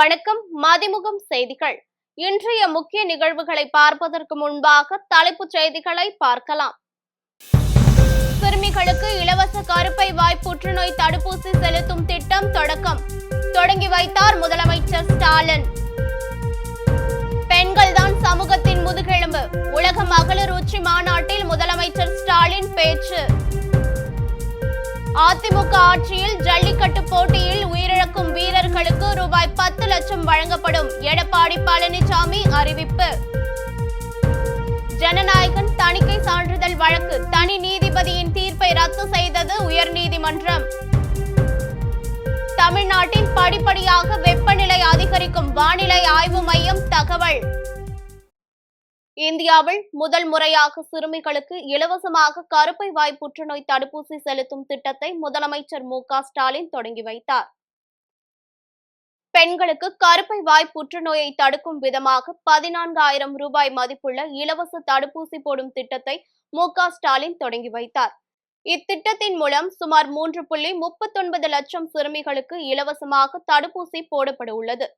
வணக்கம். மதிமுகம் செய்திகள். இன்றைய முக்கிய நிகழ்வுகளை பார்ப்பதற்கு முன்பாக தலைப்புச் செய்திகளை பார்க்கலாம். சிறுமிகளுக்கு இலவச கருப்பை வாய் புற்றுநோய் தடுப்பூசி செலுத்தும் திட்டம் தொடங்கி வைத்தார் முதலமைச்சர் ஸ்டாலின். பெண்கள்தான் சமூகத்தின் முதுகெலும்பு, உலக மகளிர் உச்சி மாநாட்டில் முதலமைச்சர் ஸ்டாலின் பேச்சு. அதிமுக ஆட்சியில் ஜல்லிக்கட்டு போட்டியில் உயிரிழக்கும் வீரர்களுக்கு ரூபாய் 10 லட்சம் வழங்கப்படும், எடப்பாடி பழனிசாமி அறிவிப்பு. ஜனநாயகன் தணிக்கை சான்றிதழ் வழக்கு தனி நீதிபதியின் தீர்ப்பை ரத்து செய்தது உயர்நீதிமன்றம். தமிழ்நாட்டில் படிப்படியாக வெப்பநிலை அதிகரிக்கும், வானிலை ஆய்வு மையம் தகவல். இந்தியாவில் முதல் முறையாக சிறுமிகளுக்கு இலவசமாக கருப்பை வாய் புற்றுநோய் தடுப்பூசி செலுத்தும் திட்டத்தை முதலமைச்சர் மு.க.ஸ்டாலின் தொடங்கி வைத்தார். பெண்களுக்கு கருப்பை வாய் புற்றுநோயை தடுக்கும் விதமாக 14,000 ரூபாய் மதிப்புள்ள இலவச தடுப்பூசி போடும் திட்டத்தை மு.க.ஸ்டாலின் தொடங்கி வைத்தார். இத்திட்டத்தின் மூலம் சுமார் 3.39 லட்சம் சிறுமிகளுக்கு இலவசமாக தடுப்பூசி போடப்பட உள்ளது.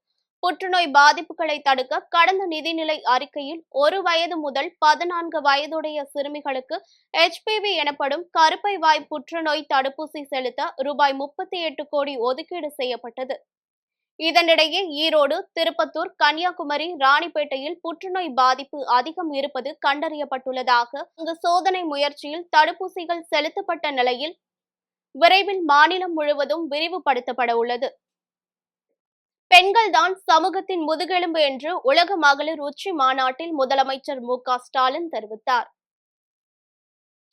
புற்றுநோய் பாதிப்புகளை தடுக்க கடந்த நிதிநிலை அறிக்கையில் 1 வயது முதல் 14 வயதுடைய சிறுமிகளுக்கு HPV எனப்படும் கருப்பை வாய் புற்றுநோய் தடுப்பூசி செலுத்த ரூபாய் 38 கோடி ஒதுக்கீடு செய்யப்பட்டது. இதனிடையே ஈரோடு, திருப்பத்தூர், கன்னியாகுமரி, ராணிப்பேட்டையில் புற்றுநோய் பாதிப்பு அதிகம் இருப்பது கண்டறியப்பட்டுள்ளதாக அங்கு சோதனை முயற்சியில் தடுப்பூசிகள் செலுத்தப்பட்ட நிலையில் விரைவில் மாநிலம் முழுவதும் விரிவுபடுத்தப்பட உள்ளது. பெண்கள்தான் சமூகத்தின் முதுகெலும்பு என்று உலக மகளிர் உச்சி மாநாட்டில் முதலமைச்சர் மு.க.ஸ்டாலின் தெரிவித்தார்.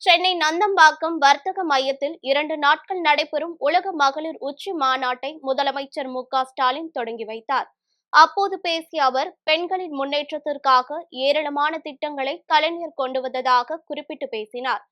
சென்னை நந்தம்பாக்கம் வர்த்தக மையத்தில் 2 நாட்கள் நடைபெறும் உலக மகளிர் உச்சி மாநாட்டை முதலமைச்சர் மு.க.ஸ்டாலின் தொடங்கி வைத்தார். அப்போது பேசிய அவர், பெண்களின் முன்னேற்றத்திற்காக ஏராளமான திட்டங்களை கலைஞர் கொண்டு வந்ததாக குறிப்பிட்டு பேசினார்.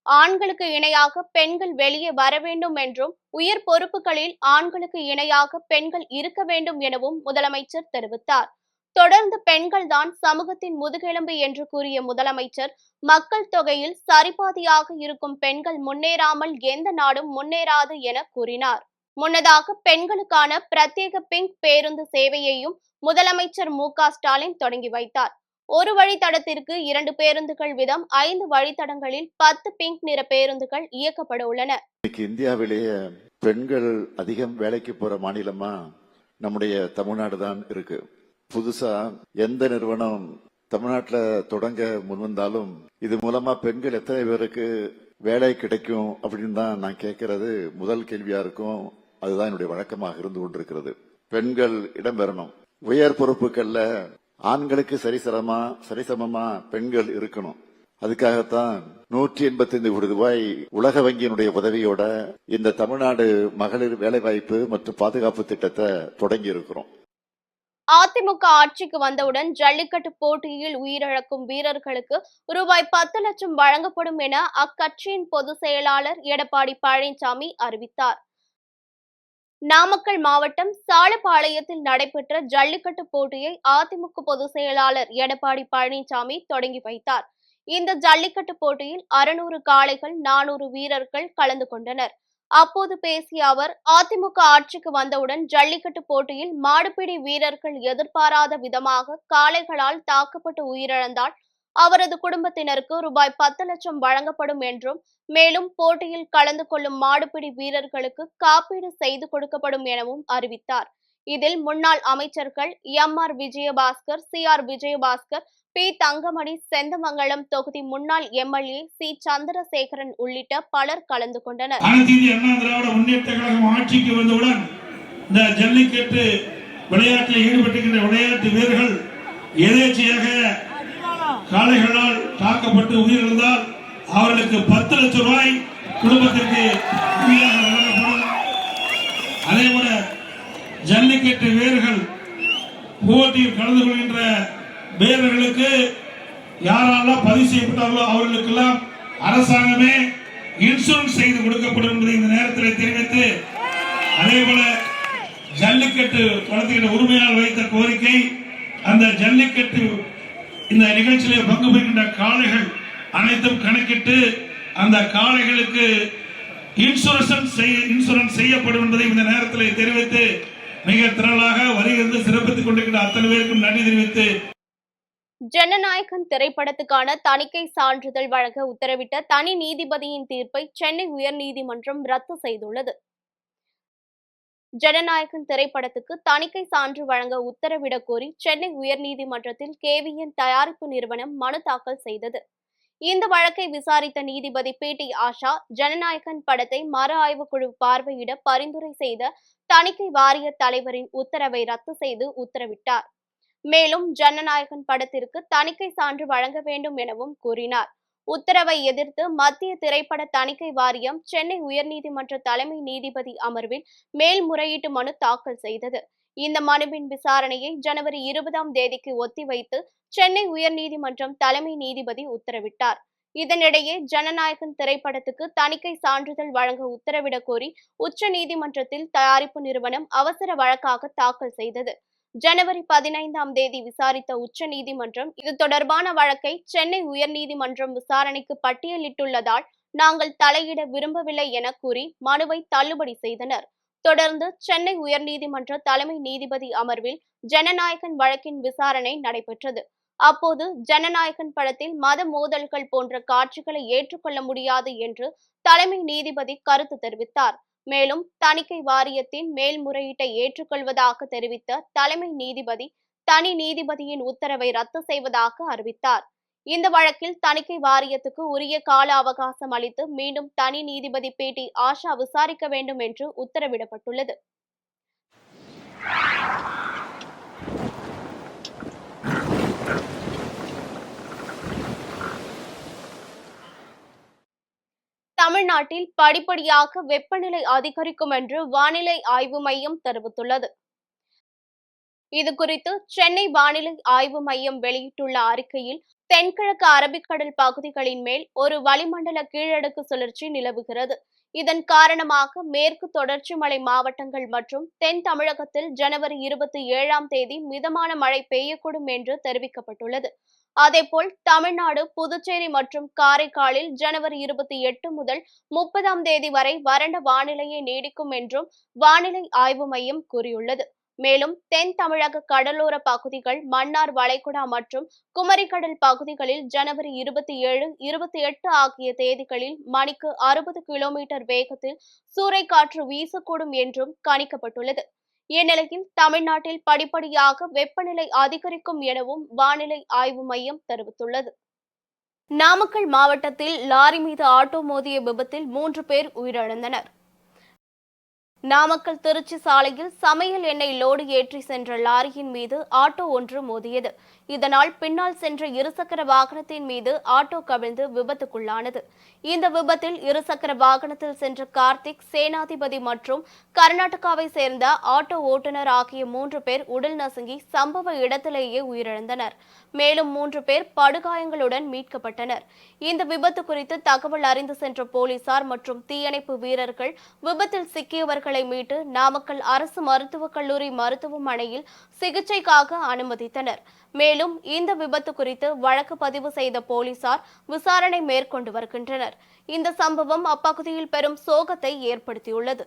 ஆண்களுக்கு இணையாக பெண்கள் வெளியே வர வேண்டும் என்றும், உயர் பொறுப்புகளில் ஆண்களுக்கு இணையாக பெண்கள் இருக்க வேண்டும் எனவும் முதலமைச்சர் தெரிவித்தார். தொடர்ந்து பெண்கள்தான் சமூகத்தின் முதுகெலும்பு என்று கூறிய முதலமைச்சர், மக்கள் தொகையில் சரிபாதியாக இருக்கும் பெண்கள் முன்னேறாமல் எந்த நாடும் முன்னேறாது என கூறினார். முன்னதாக பெண்களுக்கான பிரத்யேக பிங்க் பேருந்து சேவையையும் முதலமைச்சர் மு.க.ஸ்டாலின் தொடங்கி வைத்தார். 1 வழித்தடத்திற்கு 2 பேருந்துகள் வீதம் 5 வழித்தடங்களில் 10 பிங்க் நிற பேருந்துகள் இயக்கப்பட உள்ளன. இந்தியாவிலேயே பெண்கள் அதிகம் வேலைக்கு போற மாநிலமா நம்முடைய தமிழ்நாடு தான் இருக்கு. புதுசா எந்த நிறுவனம் தமிழ்நாட்டுல தொடங்க முன்வந்தாலும் இது மூலமா பெண்கள் எத்தனை பேருக்கு வேலை கிடைக்கும் அப்படின்னு தான் நான் கேட்கறது முதல் கேள்வியா இருக்கும். அதுதான் என்னுடைய வழக்கமாக இருந்து கொண்டிருக்கிறது. பெண்கள் இடம்பெறணும். உயர் பொறுப்புகள்ல ஆண்களுக்கு சரிசமமா பெண்கள் இருக்கணும். அதுக்காகத்தான் 185 கோடி ரூபாய் உலக வங்கியினுடைய உதவியோட இந்த தமிழ்நாடு மகளிர் வேலைவாய்ப்பு மற்றும் பாதுகாப்பு திட்டத்தை தொடங்கி இருக்கிறோம். அதிமுக ஆட்சிக்கு வந்தவுடன் ஜல்லிக்கட்டு போட்டியில் உயிரிழக்கும் வீரர்களுக்கு ரூபாய் 10 லட்சம் வழங்கப்படும் என அக்கட்சியின் பொதுச் செயலாளர் எடப்பாடி பழனிசாமி அறிவித்தார். நாமக்கல் மாவட்டம் சாலப்பாளையத்தில் நடைபெற்ற ஜல்லிக்கட்டு போட்டியை அதிமுக பொதுச் செயலாளர் எடப்பாடி பழனிசாமி தொடங்கி வைத்தார். இந்த ஜல்லிக்கட்டு போட்டியில் 600 காளைகள், 400 வீரர்கள் கலந்து கொண்டனர். அப்போது பேசிய அவர், அதிமுக ஆட்சிக்கு வந்தவுடன் ஜல்லிக்கட்டு போட்டியில் மாடுபிடி வீரர்கள் எதிர்பாராத விதமாக காளைகளால் தாக்கப்பட்டு உயிரிழந்தால் அவரது குடும்பத்தினருக்கு ரூபாய் 10 லட்சம் வழங்கப்படும் என்றும், மேலும் போட்டியில் கலந்து கொள்ளும் மாடுபிடி வீரர்களுக்கு காப்பீடு செய்து கொடுக்கப்படும் எனவும் அறிவித்தார். இதில் முன்னாள் அமைச்சர்கள் M.R. Vijayabaskar, C.R. Vijayabaskar, P. Thangamani, செந்தமங்கலம் தொகுதி முன்னாள் MLA C. சந்திரசேகரன் உள்ளிட்ட பலர் கலந்து கொண்டனர். ஆட்சிக்கு வந்தவுடன் இந்த ஜல்லிக்கட்டு விளையாட்டில் ஈடுபட்டுகின்ற விளையாட்டு வீரர்கள் எதேச்சையாக காளைகளால் தாக்கப்பட்டு உயிரிழந்தால் அவர்களுக்கு 10 லட்சம் ரூபாய் குடும்பத்திற்கு வழங்கப்படும். அதேபோல ஜல்லிக்கட்டு வீரர்கள் போட்டியில் கலந்து கொள்கின்ற வீரர்களுக்கு யாரெல்லாம் பதிவு செய்யப்பட்டார்களோ அவர்களுக்கெல்லாம் அரசாங்கமே இன்சூரன்ஸ் செய்து கொடுக்கப்படும் என்பதை இந்த நேரத்தில் தெரிவித்து, அதேபோல ஜல்லிக்கட்டு வளர்த்துகின்ற உரிமையால் வைத்த கோரிக்கை, அந்த ஜல்லிக்கட்டு இந்த நிகழ்ச்சியிலே பங்கு பெறுகின்ற காளைகள் அனைத்தும் கணக்கிட்டு அந்த காளைகளுக்கு இன்சூரன்ஸ் செய்யப்படும் என்பதை இந்த நேரத்தில் தெரிவித்து, மிக திரளாக வருகிறது சிறப்பித்துக் கொண்டிருக்கிற அத்தனை பேருக்கும் நன்றி தெரிவித்து ஜனநாயகன் திரைப்படத்துக்கான தணிக்கை சான்றிதழ் வழங்க உத்தரவிட்ட தனி நீதிபதியின் தீர்ப்பை சென்னை உயர்நீதிமன்றம் ரத்து செய்துள்ளது. ஜனநாயகன் திரைப்படத்துக்கு தணிக்கை சான்று வழங்க உத்தரவிடக் கோரி சென்னை உயர்நீதிமன்றத்தில் KVN தயாரிப்பு நிறுவனம் மனு தாக்கல் செய்தது. இந்த வழக்கை விசாரித்த நீதிபதி PT ஆஷா ஜனநாயகன் படத்தை மறு ஆய்வுக்குழு பார்வையிட பரிந்துரை செய்த தணிக்கை வாரிய தலைவரின் உத்தரவை ரத்து செய்து உத்தரவிட்டார். மேலும் ஜனநாயகன் படத்திற்கு தணிக்கை சான்று வழங்க வேண்டும் எனவும் கூறினார். உத்தரவை எதிர்த்து மத்திய திரைப்பட தணிக்கை வாரியம் சென்னை உயர்நீதிமன்ற தலைமை நீதிபதி அமர்வில் மேல்முறையீட்டு மனு தாக்கல் செய்தது. இந்த மனுவின் விசாரணையை ஜனவரி 20ஆம் தேதிக்கு ஒத்திவைத்து சென்னை உயர்நீதிமன்றம் தலைமை நீதிபதி உத்தரவிட்டார். இதனிடையே ஜனநாயகன் திரைப்படத்துக்கு தணிக்கை சான்றிதழ் வழங்க உத்தரவிடக் கோரி உச்ச நீதிமன்றத்தில் தயாரிப்பு நிறுவனம் அவசர வழக்காக தாக்கல் செய்தது. ஜனவரி 15ஆம் தேதி விசாரித்த உச்ச நீதிமன்றம் இது தொடர்பான வழக்கை சென்னை உயர்நீதிமன்றம் விசாரணைக்கு பட்டியலிட்டுள்ளதால் நாங்கள் தலையிட விரும்பவில்லை என கூறி மனுவை தள்ளுபடி செய்தனர். தொடர்ந்து சென்னை உயர்நீதிமன்ற தலைமை நீதிபதி அமர்வில் ஜனநாயகன் வழக்கின் விசாரணை நடைபெற்றது. அப்போது ஜனநாயகன் படத்தில் மத மோதல்கள் போன்ற காட்சிகளை ஏற்றுக்கொள்ள முடியாது என்று தலைமை நீதிபதி கருத்து தெரிவித்தார். மேலும் தணிக்கை வாரியத்தின் மேல்முறையீட்டை ஏற்றுக்கொள்வதாக தெரிவித்த தலைமை நீதிபதி தனி நீதிபதியின் உத்தரவை ரத்து செய்வதாக அறிவித்தார். இந்த வழக்கில் தணிக்கை வாரியத்துக்கு உரிய கால அவகாசம் அளித்து மீண்டும் தனி நீதிபதி PT ஆஷா விசாரிக்க வேண்டும் என்று உத்தரவிடப்பட்டுள்ளது. தமிழ்நாட்டில் படிப்படியாக வெப்பநிலை அதிகரிக்கும் என்று வானிலை ஆய்வு மையம் தெரிவித்துள்ளது. இதுகுறித்து சென்னை வானிலை ஆய்வு மையம் வெளியிட்டுள்ள அறிக்கையில் தென்கிழக்கு அரபிக்கடல் பகுதிகளின் மேல் ஒரு வளிமண்டல கீழடுக்கு சுழற்சி நிலவுகிறது. இதன் காரணமாக மேற்கு தொடர்ச்சி மலை மாவட்டங்கள் மற்றும் தென் தமிழகத்தில் ஜனவரி 27ஆம் தேதி மிதமான மழை பெய்யக்கூடும் என்று தெரிவிக்கப்பட்டுள்ளது. அதேபோல் தமிழ்நாடு, புதுச்சேரி மற்றும் காரைக்காலில் ஜனவரி 28 முதல் 30ஆம் தேதி வரை வறண்ட வானிலையே நீடிக்கும் என்றும் வானிலை ஆய்வு மையம் கூறியுள்ளது. மேலும் தென் தமிழக கடலோர பகுதிகள், மன்னார் வளைகுடா மற்றும் குமரிக்கடல் பகுதிகளில் ஜனவரி 27, 28 ஆகிய தேதிகளில் மணிக்கு 60 கிலோமீட்டர் வேகத்தில் சூறைக்காற்று வீசக்கூடும் என்றும் கணிக்கப்பட்டுள்ளது. இந்நிலையில் தமிழ்நாட்டில் படிப்படியாக வெப்பநிலை அதிகரிக்கும் எனவும் வானிலை ஆய்வு மையம் தெரிவித்துள்ளது. நாமக்கல் மாவட்டத்தில் லாரி மீது ஆட்டோ மோதிய விபத்தில் 3 பேர் உயிரிழந்தனர். நாமக்கல் திருச்சி சாலையில் சமையல் எண்ணெய் லோடு ஏற்றி சென்ற லாரியின் மீது ஆட்டோ ஒன்று மோதியது. இதனால் பின்னால் சென்ற இருசக்கர வாகனத்தின் மீது ஆட்டோ கவிழ்ந்து விபத்துக்குள்ளானது. இந்த விபத்தில் இருசக்கர வாகனத்தில் சென்ற கார்த்திக், சேனாதிபதி மற்றும் கர்நாடகாவை சேர்ந்த ஆட்டோ ஓட்டுநர் ஆகிய 3 பேர் உடல் நசுங்கி சம்பவ இடத்திலேயே உயிரிழந்தனர். மேலும் 3 பேர் படுகாயங்களுடன் மீட்கப்பட்டனர். இந்த விபத்து குறித்து தகவல் அறிந்து சென்ற போலீசார் மற்றும் தீயணைப்பு வீரர்கள் விபத்தில் சிக்கியவர்களை மீட்டு நாமக்கல் அரசு மருத்துவக் கல்லூரி மருத்துவமனையில் சிகிச்சைக்காக அனுமதித்தனர். மேலும் இந்த விபத்து குறித்து வழக்கு பதிவு செய்த போலீசார் விசாரணை மேற்கொண்டு வருகின்றனர். இந்த சம்பவம் அப்பகுதியில் பெரும் சோகத்தை ஏற்படுத்தியுள்ளது.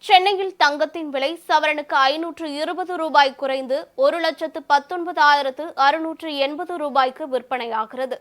சென்னையில் தங்கத்தின் விலை சவரனுக்கு 520 ரூபாய் குறைந்து 1,19,680 ரூபாய்க்கு விற்பனையாகிறது.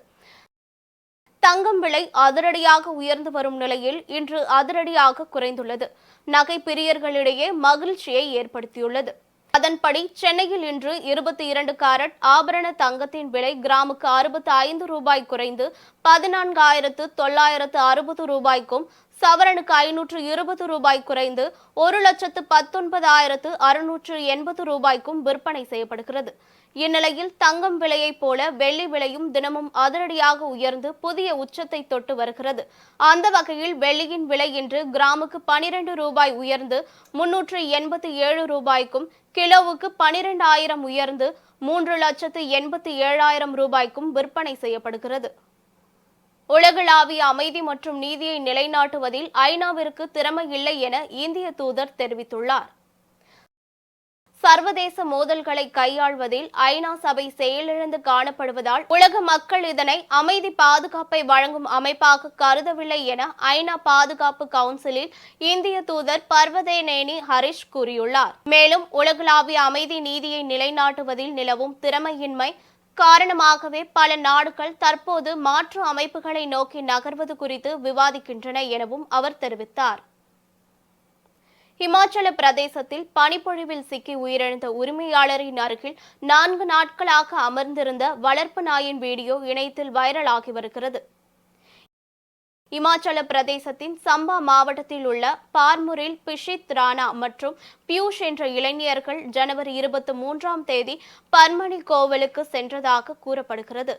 தங்கம் விலை அதிரடியாக உயர்ந்து வரும் நிலையில் இன்று அதிரடியாக குறைந்துள்ளது. நகை பிரியர்களிடையே மகிழ்ச்சியை ஏற்படுத்தியுள்ளது. அதன்படி சென்னையில் இன்று 22 கேரட் ஆபரண தங்கத்தின் விலை கிராமுக்கு 65 ரூபாய் குறைந்து 14,960 ரூபாய்க்கும், சவரனுக்கு 520 ரூபாய் குறைந்து 1,19,680 ரூபாய்க்கும் விற்பனை செய்யப்படுகிறது. இந்நிலையில் தங்கம் விலையைப் போல வெள்ளி விலையும் தினமும் அதிரடியாக உயர்ந்து புதிய உச்சத்தை தொட்டு வருகிறது. அந்த வகையில் வெள்ளியின் விலை இன்று கிராமுக்கு 12 ரூபாய் உயர்ந்து 387 ரூபாய்க்கும், கிலோவுக்கு 12,000 உயர்ந்து 3,87,000 ரூபாய்க்கும் விற்பனை செய்யப்படுகிறது. உலகளாவிய அமைதி மற்றும் நீதியை நிலைநாட்டுவதில் ஐநாவிற்கு திறமை இல்லை என இந்திய தூதர் தெரிவித்துள்ளார். சர்வதேச மோதல்களை கையாள்வதில் ஐநா சபை செயலிழந்து காணப்படுவதால் உலக மக்கள் இதனை அமைதி பாதுகாப்பை வழங்கும் அமைப்பாக கருதவில்லை என ஐநா பாதுகாப்பு கவுன்சிலில் இந்திய தூதர் பர்வதேனேனி ஹரிஷ் கூறியுள்ளார். மேலும் உலகளாவிய அமைதி நீதியை நிலைநாட்டுவதில் நிலவும் திறமையின்மை காரணமாகவே பல நாடுகள் தற்போது மாற்று அமைப்புகளை நோக்கி நகர்வது குறித்து விவாதிக்கின்றன எனவும் அவர் தெரிவித்தார். இமாச்சல பிரதேசத்தில் பனிப்பொழிவில் சிக்கி உயிரிழந்த உரிமையாளரின் அருகில் 4 நாட்களாக அமர்ந்திருந்த வளர்ப்பு நாயின் வீடியோ இணையத்தில் வைரலாகி வருகிறது. இமாச்சல பிரதேசத்தின் சம்பா மாவட்டத்தில் உள்ள பார்முரில் பிஷித் ராணா மற்றும் பியூஷ் என்ற இளைஞர்கள் ஜனவரி 23ஆம் தேதி பர்மணி கோவிலுக்கு சென்றதாக கூறப்படுகிறது.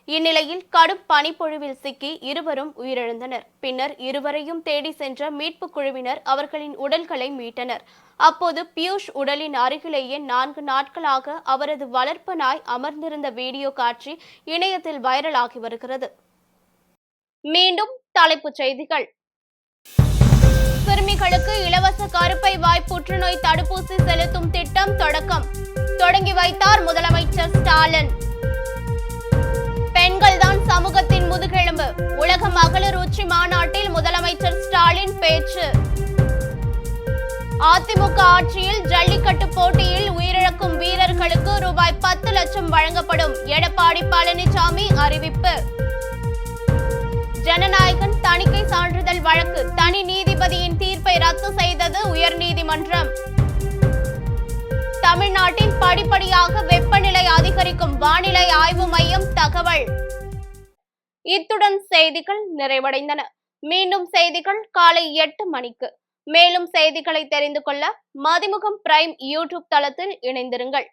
இந்நிலையில் கடும் பனிப்பொழிவில் சிக்கி இருவரும் உயிரிழந்தனர். பின்னர் இருவரையும் தேடி சென்ற மீட்பு குழுவினர் அவர்களின் உடல்களை மீட்டனர். அப்போது பியூஷ் உடலின் அருகிலேயே 4 நாட்களாக அவரது வளர்ப்பு நாய் அமர்ந்திருந்த வீடியோ காட்சி இணையத்தில் வைரலாகி வருகிறது. மீண்டும் தலைப்புச் செய்திகள். சிறுமிகளுக்கு இலவச கருப்பை வாய் புற்றுநோய் தடுப்பூசி செலுத்தும் திட்டம் தொடங்கி வைத்தார் முதலமைச்சர் ஸ்டாலின். பெண்கள்தான் சமூகத்தின் முதுகெலும்பு, உலக மகளிர் உச்சி மாநாட்டில் முதலமைச்சர் ஸ்டாலின் பேச்சு. அதிமுக ஆட்சியில் ஜல்லிக்கட்டு போட்டியில் உயிரிழக்கும் வீரர்களுக்கு ரூபாய் 10 லட்சம் வழங்கப்படும், எடப்பாடி பழனிசாமி அறிவிப்பு. ஜனநாயகன் தணிக்கை சான்றிதழ் வழக்கு தனி நீதிபதியின் தீர்ப்பை ரத்து செய்தது உயர்நீதிமன்றம். தமிழ்நாட்டில் படிப்படியாக வெப்பநிலை அதிகரிக்கும், வானிலை ஆய்வு மையம் தகவல். இத்துடன் செய்திகள் நிறைவடைந்தன. மீண்டும் செய்திகள் காலை 8 மணிக்கு. மேலும் செய்திகளை தெரிந்து கொள்ள மதிமுகம் பிரைம் யூடியூப் தளத்தில் இணைந்திருங்கள்.